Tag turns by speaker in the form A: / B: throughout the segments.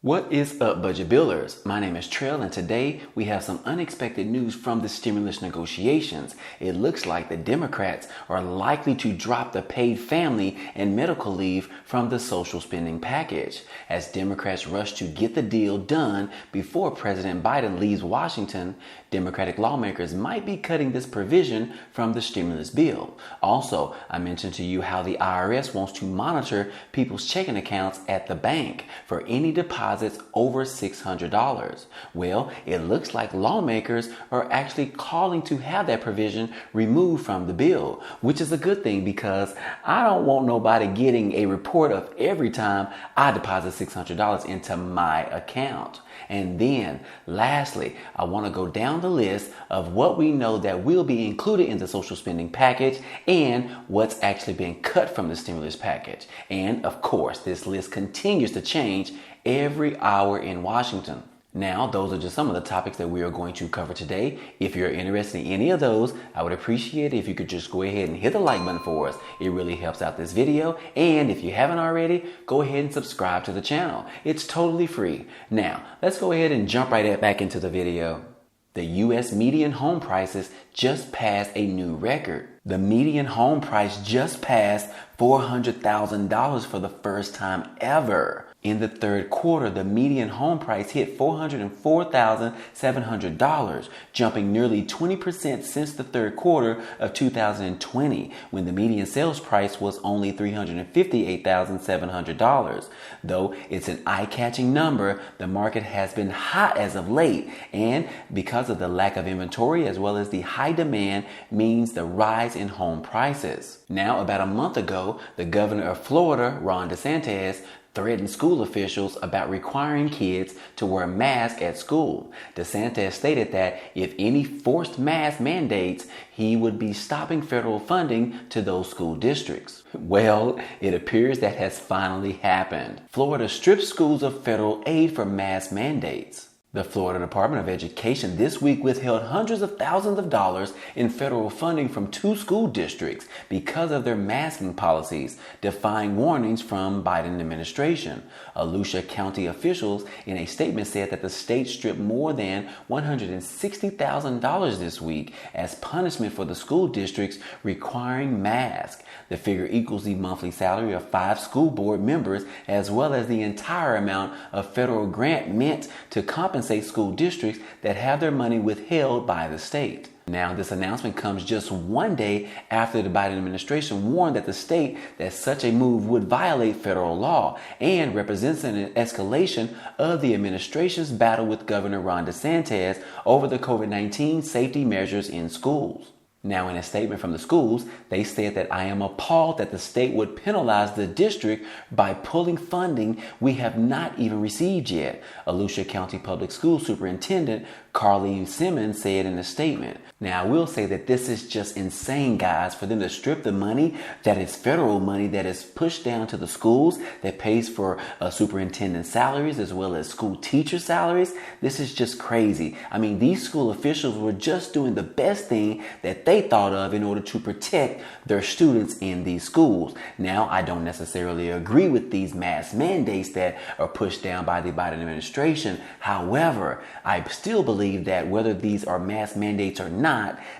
A: What is up, budget billers? My name is Trell, and today we have some unexpected news from the stimulus negotiations. It looks like the Democrats are likely to drop the paid family and medical leave from the social spending package. As Democrats rush to get the deal done before President Biden leaves Washington, Democratic lawmakers might be cutting this provision from the stimulus bill. Also, I mentioned to you how the IRS wants to monitor people's checking accounts at the bank for any deposits over $600. Well, it looks like lawmakers are actually calling to have that provision removed from the bill, which is a good thing because I don't want nobody getting a report of every time I deposit $600 into my account. And then lastly, I want to go down the list of what we know that will be included in the social spending package and what's actually being cut from the stimulus package. And of course, this list continues to change every hour in Washington. Now, those are just some of the topics that we are going to cover today. If you're interested in any of those, I would appreciate it if you could just go ahead and hit the like button for us. It really helps out this video. And if you haven't already, go ahead and subscribe to the channel. It's totally free. Now, let's go ahead and jump right back into the video. The U.S. median home prices just passed a new record. The median home price just passed $400,000 for the first time ever. In the third quarter, the median home price hit $404,700, jumping nearly 20% since the third quarter of 2020, when the median sales price was only $358,700. Though it's an eye-catching number, the market has been hot as of late, and because of the lack of inventory as well as the high demand means the rise in home prices. Now, about a month ago, the governor of Florida, Ron DeSantis, threatened school officials about requiring kids to wear masks at school. DeSantis stated that if any forced mask mandates, he would be stopping federal funding to those school districts. Well, it appears that has finally happened. Florida stripped schools of federal aid for mask mandates. The Florida Department of Education this week withheld hundreds of thousands of dollars in federal funding from 2 school districts because of their masking policies, defying warnings from Biden administration. Volusia County officials in a statement said that the state stripped more than $160,000 this week as punishment for the school districts requiring masks. The figure equals the monthly salary of 5 school board members, as well as the entire amount of federal grant meant to compensate school districts that have their money withheld by the state. Now, this announcement comes just one day after the Biden administration warned that the state that such a move would violate federal law and represents an escalation of the administration's battle with Governor Ron DeSantis over the COVID-19 safety measures in schools. Now, in a statement from the schools, they said that I am appalled that the state would penalize the district by pulling funding we have not even received yet, Volusia County Public School Superintendent Carleen Simmons said in a statement. Now, I will say that this is just insane, guys, for them to strip the money that is federal money that is pushed down to the schools that pays for superintendent salaries as well as school teacher salaries. This is just crazy. I mean, these school officials were just doing the best thing that they thought of in order to protect their students in these schools. Now, I don't necessarily agree with these mask mandates that are pushed down by the Biden administration. However, I still believe that whether these are mask mandates or not,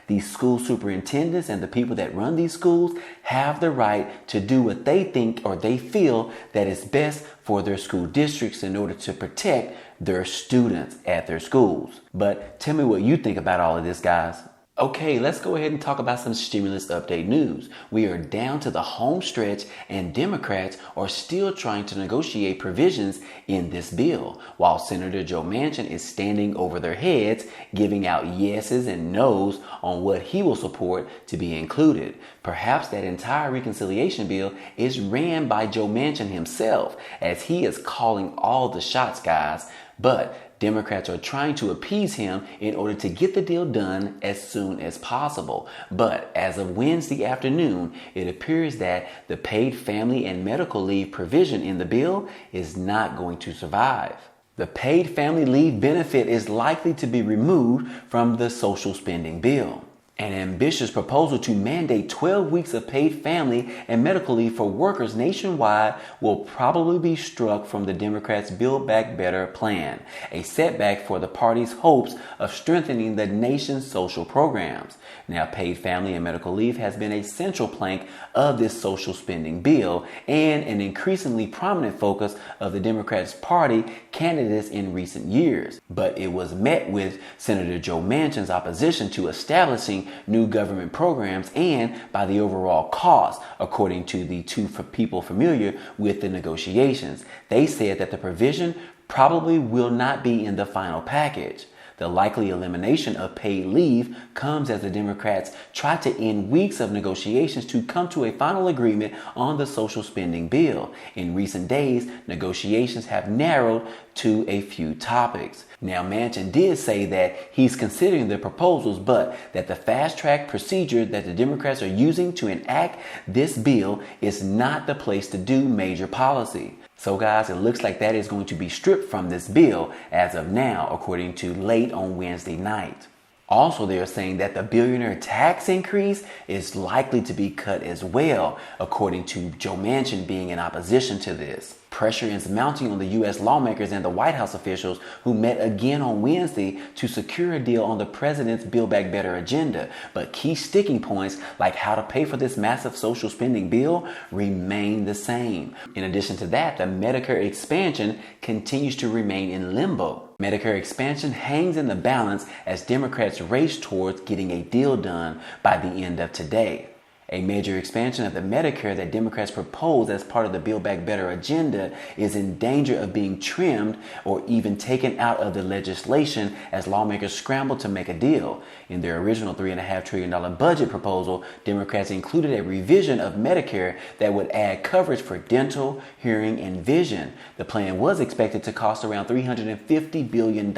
A: these school superintendents and the people that run these schools have the right to do what they think or they feel that is best for their school districts in order to protect their students at their schools. But tell me what you think about all of this, guys. Okay, let's go ahead and talk about some stimulus update news. We are down to the home stretch and Democrats are still trying to negotiate provisions in this bill, while Senator Joe Manchin is standing over their heads, giving out yeses and nos on what he will support to be included. Perhaps that entire reconciliation bill is ran by Joe Manchin himself, as he is calling all the shots, guys. But Democrats are trying to appease him in order to get the deal done as soon as possible. But as of Wednesday afternoon, it appears that the paid family and medical leave provision in the bill is not going to survive. The paid family leave benefit is likely to be removed from the social spending bill. An ambitious proposal to mandate 12 weeks of paid family and medical leave for workers nationwide will probably be struck from the Democrats' Build Back Better plan, a setback for the party's hopes of strengthening the nation's social programs. Now, paid family and medical leave has been a central plank of this social spending bill and an increasingly prominent focus of the Democrats' party candidates in recent years. But it was met with Senator Joe Manchin's opposition to establishing new government programs and by the overall cost, according to the two people familiar with the negotiations. They said that the provision probably will not be in the final package. The likely elimination of paid leave comes as the Democrats try to end weeks of negotiations to come to a final agreement on the social spending bill. In recent days, negotiations have narrowed to a few topics. Now, Manchin did say that he's considering the proposals, but that the fast-track procedure that the Democrats are using to enact this bill is not the place to do major policy. So guys, it looks like that is going to be stripped from this bill as of now, according to late on Wednesday night. Also, they are saying that the billionaire tax increase is likely to be cut as well, according to Joe Manchin being in opposition to this. Pressure is mounting on the U.S. lawmakers and the White House officials who met again on Wednesday to secure a deal on the president's Build Back Better agenda. But key sticking points like how to pay for this massive social spending bill remain the same. In addition to that, the Medicare expansion continues to remain in limbo. Medicare expansion hangs in the balance as Democrats race towards getting a deal done by the end of today. A major expansion of the Medicare that Democrats propose as part of the Build Back Better agenda is in danger of being trimmed or even taken out of the legislation as lawmakers scramble to make a deal. In their original $3.5 trillion budget proposal, Democrats included a revision of Medicare that would add coverage for dental, hearing, and vision. The plan was expected to cost around $350 billion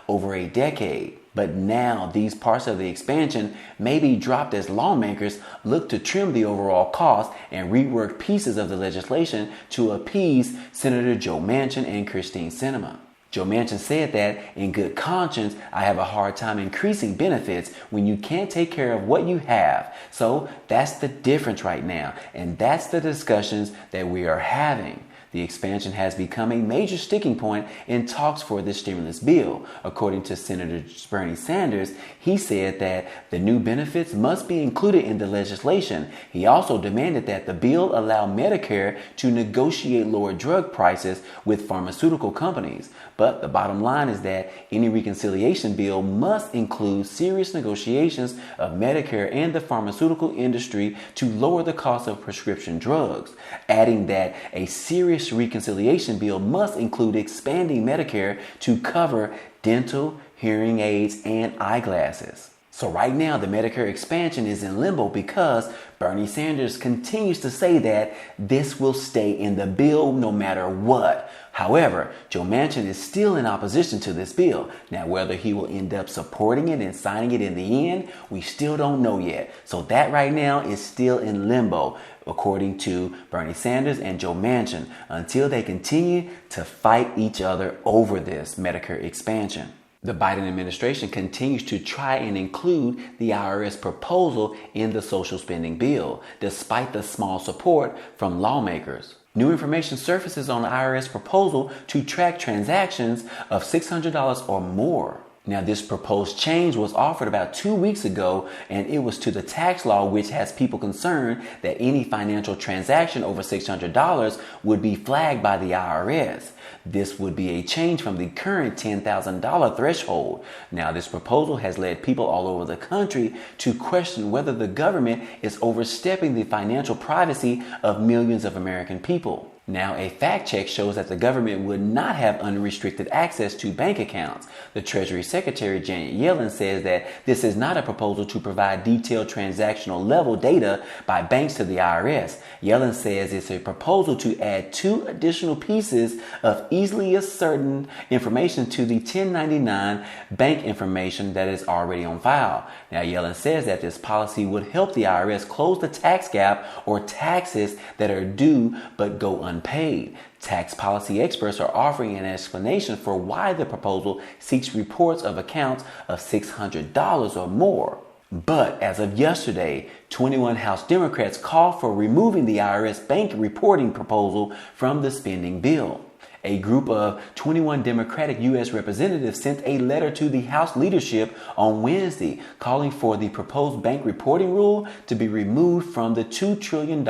A: over a decade. But now these parts of the expansion may be dropped as lawmakers look to trim the overall cost and rework pieces of the legislation to appease Senator Joe Manchin and Christine Sinema. Joe Manchin said that, in good conscience, I have a hard time increasing benefits when you can't take care of what you have. So that's the difference right now. And that's the discussions that we are having. The expansion has become a major sticking point in talks for this stimulus bill. According to Senator Bernie Sanders, he said that the new benefits must be included in the legislation. He also demanded that the bill allow Medicare to negotiate lower drug prices with pharmaceutical companies. But the bottom line is that any reconciliation bill must include serious negotiations of Medicare and the pharmaceutical industry to lower the cost of prescription drugs, adding that a serious reconciliation bill must include expanding Medicare to cover dental, hearing aids, and eyeglasses. So right now, the Medicare expansion is in limbo because Bernie Sanders continues to say that this will stay in the bill no matter what. However, Joe Manchin is still in opposition to this bill. Now, whether he will end up supporting it and signing it in the end, we still don't know yet. So that right now is still in limbo, according to Bernie Sanders and Joe Manchin, until they continue to fight each other over this Medicare expansion. The Biden administration continues to try and include the IRS proposal in the social spending bill, despite the small support from lawmakers. New information surfaces on the IRS proposal to track transactions of $600 or more. Now, this proposed change was offered about 2 weeks ago, and it was to the tax law, which has people concerned that any financial transaction over $600 would be flagged by the IRS. This would be a change from the current $10,000 threshold. Now, this proposal has led people all over the country to question whether the government is overstepping the financial privacy of millions of American people. Now, a fact check shows that the government would not have unrestricted access to bank accounts. The Treasury Secretary, Janet Yellen, says that this is not a proposal to provide detailed transactional level data by banks to the IRS. Yellen says it's a proposal to add 2 additional pieces of easily ascertained information to the 1099 bank information that is already on file. Now, Yellen says that this policy would help the IRS close the tax gap or taxes that are due but go unpaid. Tax policy experts are offering an explanation for why the proposal seeks reports of accounts of $600 or more. But as of yesterday, 21 House Democrats called for removing the IRS bank reporting proposal from the spending bill. A group of 21 Democratic U.S. representatives sent a letter to the House leadership on Wednesday calling for the proposed bank reporting rule to be removed from the $2 trillion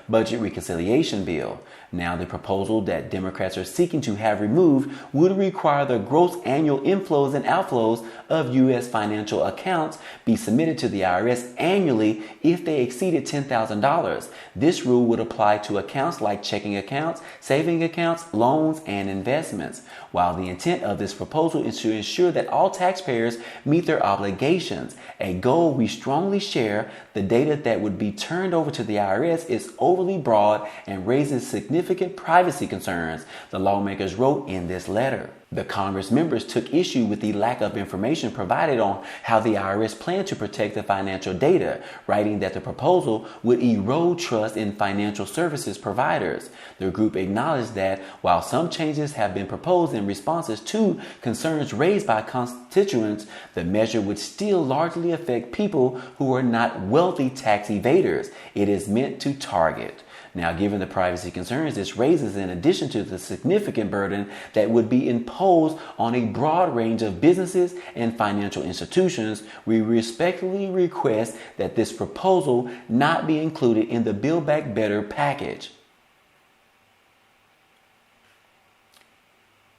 A: budget reconciliation bill. Now, the proposal that Democrats are seeking to have removed would require the gross annual inflows and outflows of U.S. financial accounts be submitted to the IRS annually if they exceeded $10,000. This rule would apply to accounts like checking accounts, saving accounts, loans, and investments. While the intent of this proposal is to ensure that all taxpayers meet their obligations, a goal we strongly share, the data that would be turned over to the IRS is overly broad and raises significant privacy concerns, the lawmakers wrote in this letter. The Congress members took issue with the lack of information provided on how the IRS planned to protect the financial data, writing that the proposal would erode trust in financial services providers. The group acknowledged that while some changes have been proposed in responses to concerns raised by constituents, the measure would still largely affect people who are not wealthy tax evaders it is meant to target. Now, given the privacy concerns this raises, in addition to the significant burden that would be imposed on a broad range of businesses and financial institutions, we respectfully request that this proposal not be included in the Build Back Better package.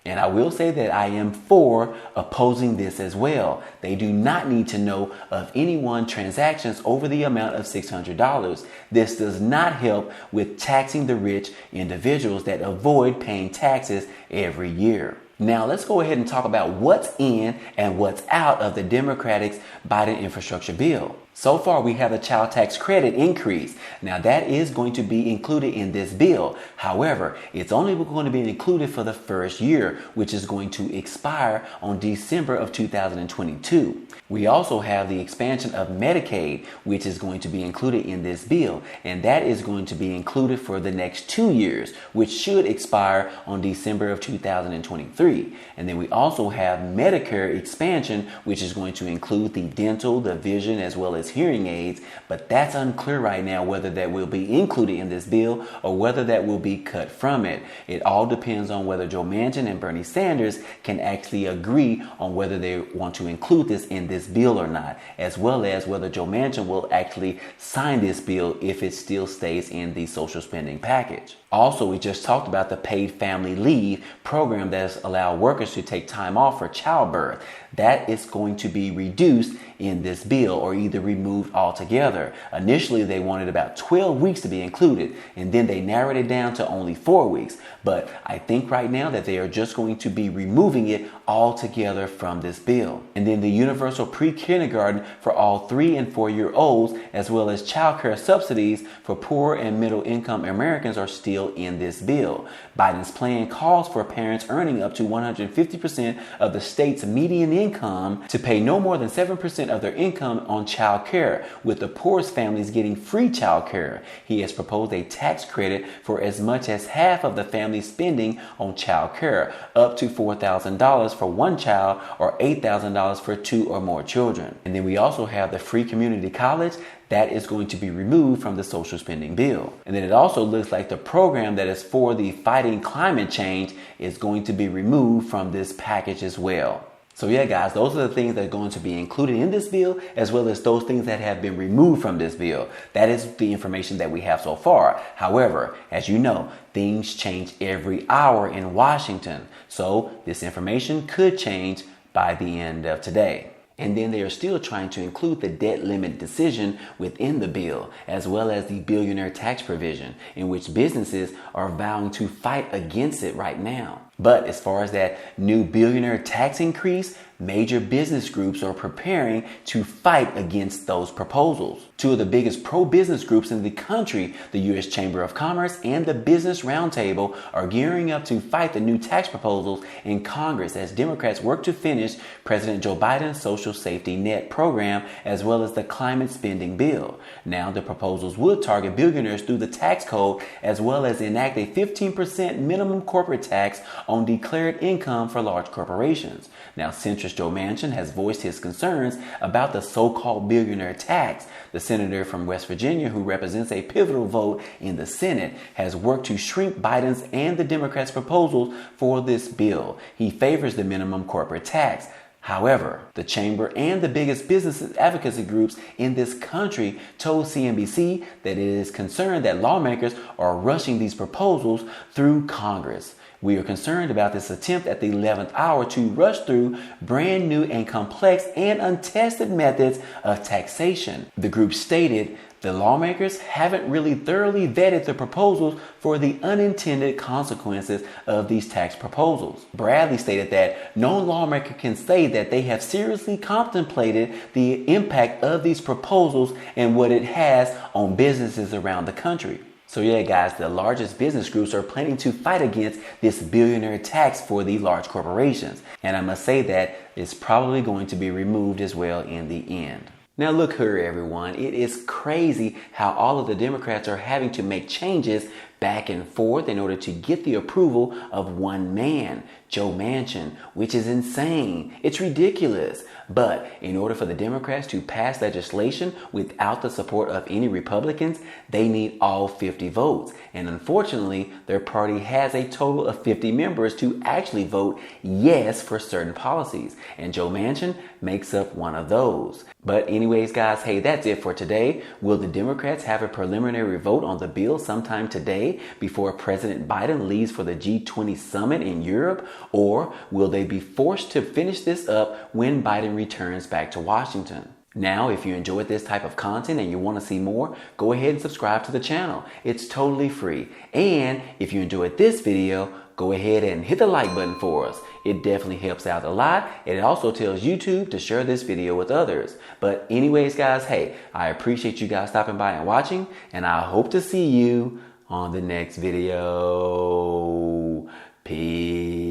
A: And I will say that I am for opposing this as well. They do not need to know of anyone transactions over the amount of $600. This does not help with taxing the rich individuals that avoid paying taxes every year. Now let's go ahead and talk about what's in and what's out of the Democratic Biden infrastructure bill. So far, we have a child tax credit increase. Now, that is going to be included in this bill. However, it's only going to be included for the first year, which is going to expire on December of 2022. We also have the expansion of Medicaid, which is going to be included in this bill. And that is going to be included for the next 2 years, which should expire on December of 2023. And then we also have Medicare expansion, which is going to include the dental, the vision, as well as hearing aids, but that's unclear right now whether that will be included in this bill or whether that will be cut from it. It all depends on whether Joe Manchin and Bernie Sanders can actually agree on whether they want to include this in this bill or not, as well as whether Joe Manchin will actually sign this bill if it still stays in the social spending package. Also, we just talked about the paid family leave program that has allowed workers to take time off for childbirth. That is going to be reduced in this bill or either removed altogether. Initially, they wanted about 12 weeks to be included, and then they narrowed it down to only 4 weeks. But I think right now that they are just going to be removing it altogether from this bill. And then the universal pre-kindergarten for all 3 and 4-year-olds, as well as child care subsidies for poor and middle income Americans are still in this bill. Biden's plan calls for parents earning up to 150% of the state's median income to pay no more than 7% of their income on child care, with the poorest families getting free child care. He has proposed a tax credit for as much as half of the family's spending on child care, up to $4,000 for one child or $8,000 for 2 or more children. And then we also have the free community college. That is going to be removed from the social spending bill. And then it also looks like the program that is for the fighting climate change is going to be removed from this package as well. So yeah, guys, those are the things that are going to be included in this bill, as well as those things that have been removed from this bill. That is the information that we have so far. However, as you know, things change every hour in Washington. So this information could change by the end of today. And then they are still trying to include the debt limit decision within the bill, as well as the billionaire tax provision, in which businesses are vowing to fight against it right now. But as far as that new billionaire tax increase, major business groups are preparing to fight against those proposals. Two of the biggest pro-business groups in the country, the U.S. Chamber of Commerce and the Business Roundtable, are gearing up to fight the new tax proposals in Congress as Democrats work to finish President Joe Biden's social safety net program, as well as the climate spending bill. Now, the proposals would target billionaires through the tax code, as well as enact a 15% minimum corporate tax on declared income for large corporations. Now, centrist Joe Manchin has voiced his concerns about the so-called billionaire tax. The senator from West Virginia, who represents a pivotal vote in the Senate, has worked to shrink Biden's and the Democrats' proposals for this bill. He favors the minimum corporate tax. However, the chamber and the biggest business advocacy groups in this country told CNBC that it is concerned that lawmakers are rushing these proposals through Congress. We are concerned about this attempt at the 11th hour to rush through brand new and complex and untested methods of taxation. The group stated the lawmakers haven't really thoroughly vetted the proposals for the unintended consequences of these tax proposals. Bradley stated that no lawmaker can say that they have seriously contemplated the impact of these proposals and what it has on businesses around the country. So yeah, guys, the largest business groups are planning to fight against this billionaire tax for the large corporations. And I must say that it's probably going to be removed as well in the end. Now look here, everyone. It is crazy how all of the Democrats are having to make changes back and forth in order to get the approval of one man, Joe Manchin, which is insane. It's ridiculous. But in order for the Democrats to pass legislation without the support of any Republicans, they need all 50 votes. And unfortunately, their party has a total of 50 members to actually vote yes for certain policies. And Joe Manchin makes up one of those. But anyways, guys, hey, that's it for today. Will the Democrats have a preliminary vote on the bill sometime today before President Biden leaves for the G20 summit in Europe? Or will they be forced to finish this up when Biden returns back to Washington? Now, if you enjoyed this type of content and you want to see more, go ahead and subscribe to the channel. It's totally free. And if you enjoyed this video, go ahead and hit the like button for us. It definitely helps out a lot. And it also tells YouTube to share this video with others. But anyways, guys, hey, I appreciate you guys stopping by and watching. And I hope to see you on the next video. Peace.